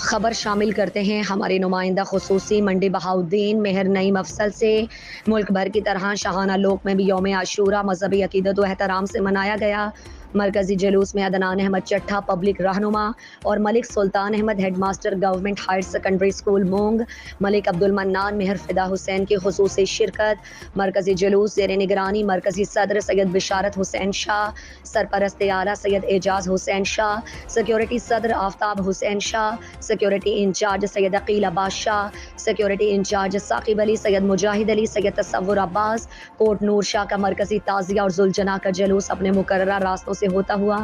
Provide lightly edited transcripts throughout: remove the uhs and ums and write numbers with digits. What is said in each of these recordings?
خبر شامل کرتے ہیں ہمارے نمائندہ خصوصی منڈی بہاؤالدین مہر نعیم افضل سے۔ ملک بھر کی طرح شاہانہ لوک میں بھی یوم عاشورہ مذہبی عقیدت و احترام سے منایا گیا۔ مرکزی جلوس میں عدنان احمد چٹھا پبلک رہنما اور Malik Sultan Ahmad head master government higher secondary school Mong, Malik Abdul Mannan مہر فدا حسین کی خصوصی شرکت۔ مرکزی جلوس زیر نگرانی مرکزی صدر سید بشارت حسین شاہ، سرپرست اعلیٰ سید اعجاز حسین شاہ، سیکورٹی صدر آفتاب حسین شاہ، سیکورٹی انچارج سید عقیل عباس شاہ، سیکورٹی انچارج ثاقب علی، سید مجاہد علی، سید تصور عباس، کوٹ نور شاہ کا مرکزی تعزیہ اور ذوالجناح کا جلوس اپنے مقررہ راستوں سے ہوتا ہوا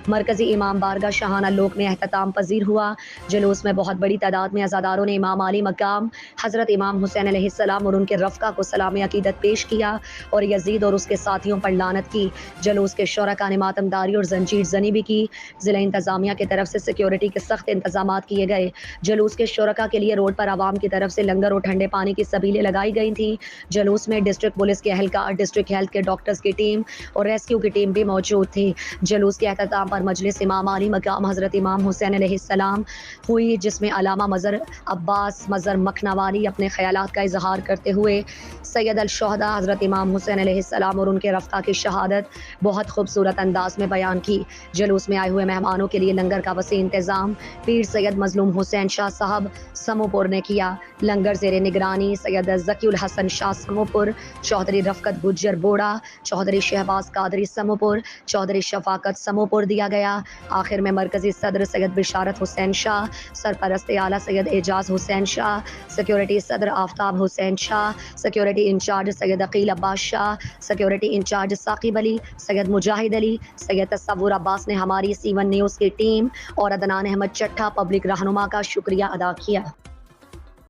مرکزی امام بارگاہ شاہانہ لوک میں اختتام پذیر ہوا۔ جلوس میں بہت بڑی تعداد میں عزاداروں نے امام عالی مقام حضرت امام حسین علیہ السلام اور ان کے رفقا کو سلام عقیدت پیش کیا اور یزید اور اس کے ساتھیوں پر لعنت کی۔ جلوس کے شرکاء نے ماتم داری اور زنجیر زنی بھی کی۔ ضلع انتظامیہ کی طرف سے سیکورٹی کے سخت انتظامات کیے گئے۔ جلوس کے شرکاء کے لیے روڈ پر عوام کی طرف سے لنگر اور ٹھنڈے پانی کی سبیلیں لگائی گئی تھیں۔ جلوس میں ڈسٹرکٹ پولیس کے اہلکار، ڈسٹرکٹ ہیلتھ کے ڈاکٹرز کی ٹیم اور ریسکیو کی ٹیم بھی موجود تھی۔ جلوس کے اختتام پر مجلس امام عالی مقام حضرت امام حسین علیہ السلام ہوئی، جس میں علامہ مظہر عباس مظہر مکھنوالی اپنے خیالات کا اظہار کرتے ہوئے سید الشہداء حضرت امام حسین علیہ السلام اور ان کے رفقا کی شہادت بہت خوبصورت انداز میں بیان کی۔ جلوس میں آئے ہوئے مہمانوں کے لیے لنگر کا وسیع انتظام پیر سید مظلوم حسین شاہ صاحب سموپور نے کیا۔ لنگر زیر نگرانی سید ذکی الحسن شاہ سموپور، چودھری رفقت گجر بوڑا، چودھری شہباز قادری سموپور، چودھری شفاقت سموپور دیا گیا۔ آخر میں مرکزی صدر سید بشارت حسین شاہ، سرپرست اعلیٰ سید اعجاز حسین شاہ، سیکورٹی صدر آفتاب حسین شاہ، سیکورٹی انچارج سید عقیل عباس شاہ، سیکورٹی انچارج ثاقب علی، سید مجاہد علی، سید تصور عباس نے ہماری C1 نیوز کی ٹیم اور عدنان احمد چٹھا پبلک رہنما کا شکریہ ادا کیا۔